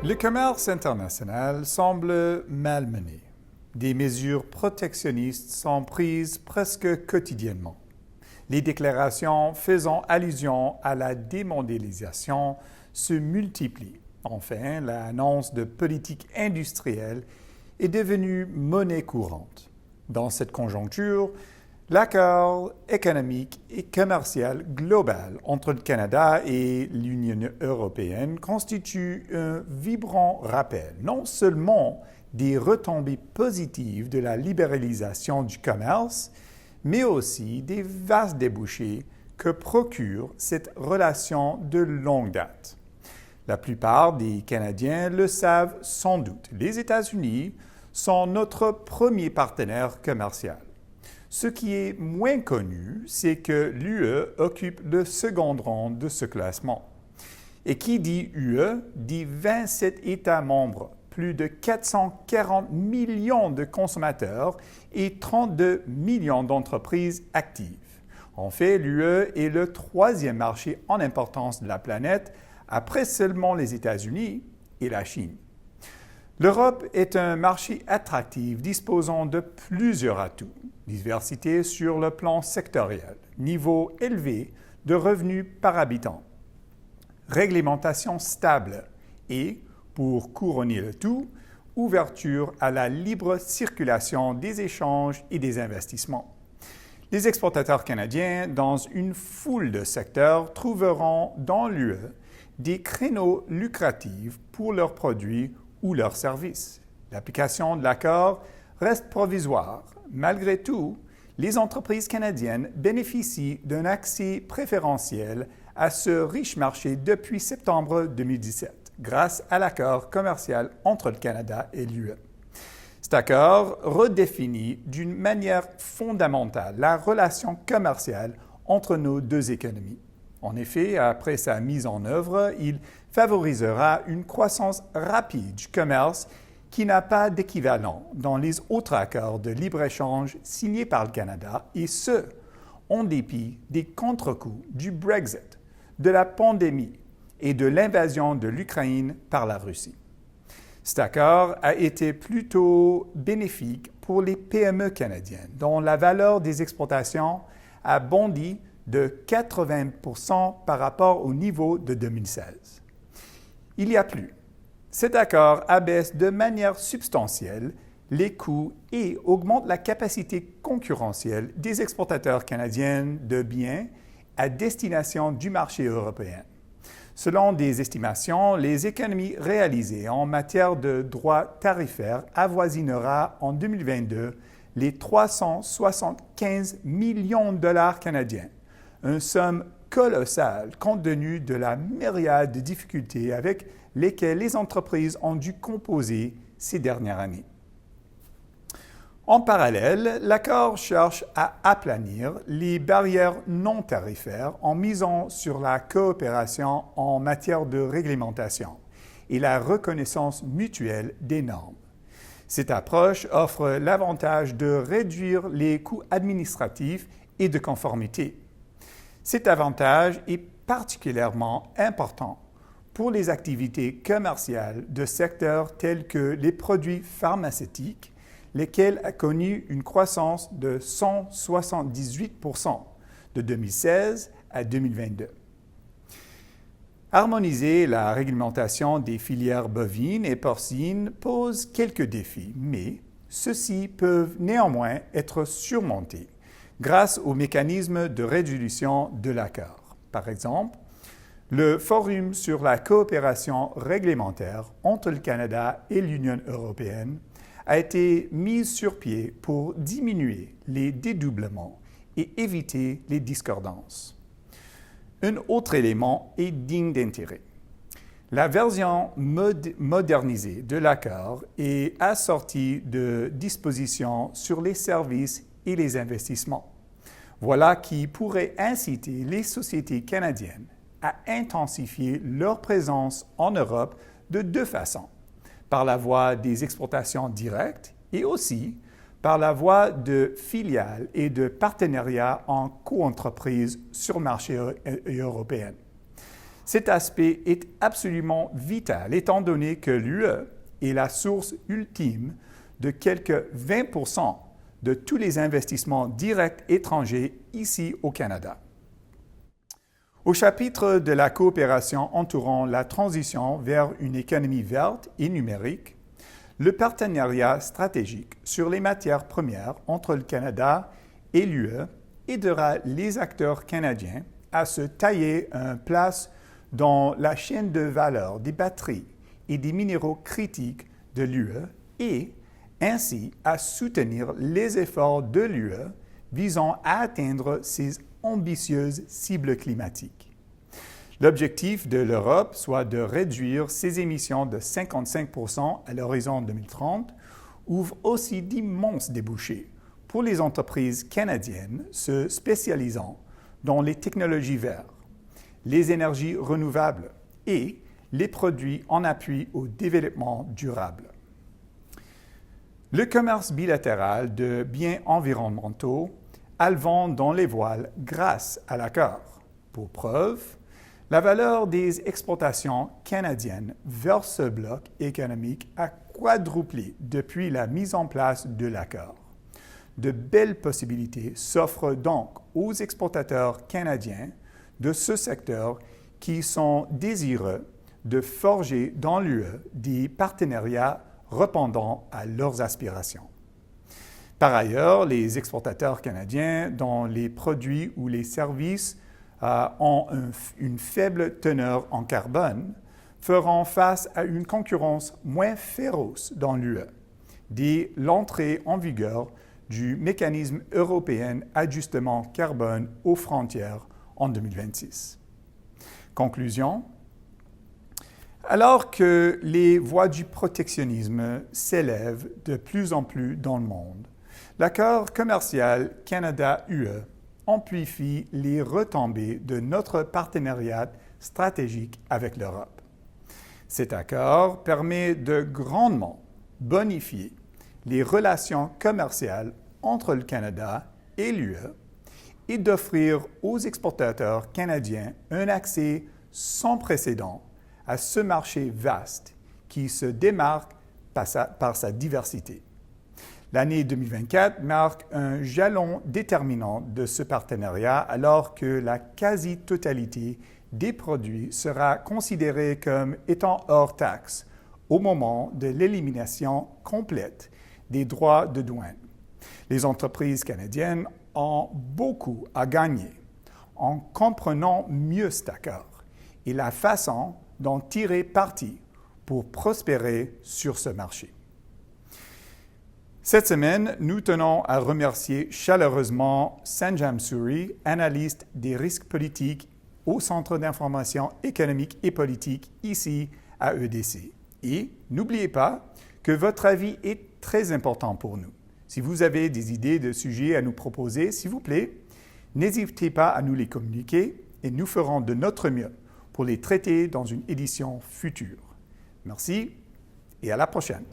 Le commerce international semble malmené. Des mesures protectionnistes sont prises presque quotidiennement. Les déclarations faisant allusion à la démondialisation se multiplient. Enfin, l'annonce de politique industrielle est devenue monnaie courante. Dans cette conjoncture, l'accord économique et commercial global entre le Canada et l'Union européenne constitue un vibrant rappel, non seulement des retombées positives de la libéralisation du commerce, mais aussi des vastes débouchés que procure cette relation de longue date. La plupart des Canadiens le savent sans doute. Les États-Unis sont notre premier partenaire commercial. Ce qui est moins connu, c'est que l'UE occupe le second rang de ce classement. Et qui dit UE dit 27 États membres, plus de 440 millions de consommateurs et 32 millions d'entreprises actives. En fait, l'UE est le troisième marché en importance de la planète, après seulement les États-Unis et la Chine. L'Europe est un marché attractif disposant de plusieurs atouts. Diversité sur le plan sectoriel, niveau élevé de revenus par habitant, réglementation stable et, pour couronner le tout, ouverture à la libre circulation des échanges et des investissements. Les exportateurs canadiens, dans une foule de secteurs, trouveront dans l'UE des créneaux lucratifs pour leurs produits ou leurs services. L'application de l'accord reste provisoire. Malgré tout, les entreprises canadiennes bénéficient d'un accès préférentiel à ce riche marché depuis septembre 2017, grâce à l'accord commercial entre le Canada et l'UE. Cet accord redéfinit d'une manière fondamentale la relation commerciale entre nos deux économies. En effet, après sa mise en œuvre, il favorisera une croissance rapide du commerce qui n'a pas d'équivalent dans les autres accords de libre-échange signés par le Canada, et ce, en dépit des contre-coups du Brexit, de la pandémie et de l'invasion de l'Ukraine par la Russie. Cet accord a été plutôt bénéfique pour les PME canadiennes, dont la valeur des exportations a bondi de 80% par rapport au niveau de 2016. Il y a plus. Cet accord abaisse de manière substantielle les coûts et augmente la capacité concurrentielle des exportateurs canadiens de biens à destination du marché européen. Selon des estimations, les économies réalisées en matière de droits tarifaires avoisinera en 2022 les 375 millions de dollars canadiens, une somme colossale compte tenu de la myriade de difficultés avec lesquelles les entreprises ont dû composer ces dernières années. En parallèle, l'accord cherche à aplanir les barrières non tarifaires en misant sur la coopération en matière de réglementation et la reconnaissance mutuelle des normes. Cette approche offre l'avantage de réduire les coûts administratifs et de conformité. Cet avantage est particulièrement important pour les activités commerciales de secteurs tels que les produits pharmaceutiques, lesquels ont connu une croissance de 178% de 2016 à 2022. Harmoniser la réglementation des filières bovines et porcines pose quelques défis, mais ceux-ci peuvent néanmoins être surmontés grâce aux mécanismes de résolution de l'accord. Par exemple, le Forum sur la coopération réglementaire entre le Canada et l'Union européenne a été mis sur pied pour diminuer les dédoublements et éviter les discordances. Un autre élément est digne d'intérêt. La version modernisée de l'accord est assortie de dispositions sur les services et les investissements. Voilà qui pourrait inciter les sociétés canadiennes à intensifier leur présence en Europe de deux façons, par la voie des exportations directes et aussi par la voie de filiales et de partenariats en co-entreprise sur le marché européen. Cet aspect est absolument vital étant donné que l'UE est la source ultime de quelques 20% de tous les investissements directs étrangers ici au Canada. Au chapitre de la coopération entourant la transition vers une économie verte et numérique, le partenariat stratégique sur les matières premières entre le Canada et l'UE aidera les acteurs canadiens à se tailler une place dans la chaîne de valeur des batteries et des minéraux critiques de l'UE et ainsi à soutenir les efforts de l'UE visant à atteindre ses ambitieuses cibles climatiques. L'objectif de l'Europe soit de réduire ses émissions de 55% à l'horizon 2030 ouvre aussi d'immenses débouchés pour les entreprises canadiennes se spécialisant dans les technologies vertes, les énergies renouvelables et les produits en appui au développement durable. Le commerce bilatéral de biens environnementaux a le vent dans les voiles grâce à l'accord. Pour preuve, la valeur des exportations canadiennes vers ce bloc économique a quadruplé depuis la mise en place de l'accord. De belles possibilités s'offrent donc aux exportateurs canadiens de ce secteur qui sont désireux de forger dans l'UE des partenariats répondant à leurs aspirations. Par ailleurs, les exportateurs canadiens dont les produits ou les services ont une faible teneur en carbone feront face à une concurrence moins féroce dans l'UE dès l'entrée en vigueur du mécanisme européen d'ajustement carbone aux frontières en 2026. Conclusion. Alors que les voies du protectionnisme s'élèvent de plus en plus dans le monde, l'accord commercial Canada-UE amplifie les retombées de notre partenariat stratégique avec l'Europe. Cet accord permet de grandement bonifier les relations commerciales entre le Canada et l'UE et d'offrir aux exportateurs canadiens un accès sans précédent à ce marché vaste qui se démarque par sa diversité. L'année 2024 marque un jalon déterminant de ce partenariat alors que la quasi-totalité des produits sera considérée comme étant hors taxe au moment de l'élimination complète des droits de douane. Les entreprises canadiennes ont beaucoup à gagner en comprenant mieux cet accord et la façon d'en tirer parti pour prospérer sur ce marché. Cette semaine, nous tenons à remercier chaleureusement Sanjam Suri, analyste des risques politiques au Centre d'information économique et politique ici à EDC. Et n'oubliez pas que votre avis est très important pour nous. Si vous avez des idées de sujets à nous proposer, s'il vous plaît, n'hésitez pas à nous les communiquer et nous ferons de notre mieux pour les traiter dans une édition future. Merci et à la prochaine.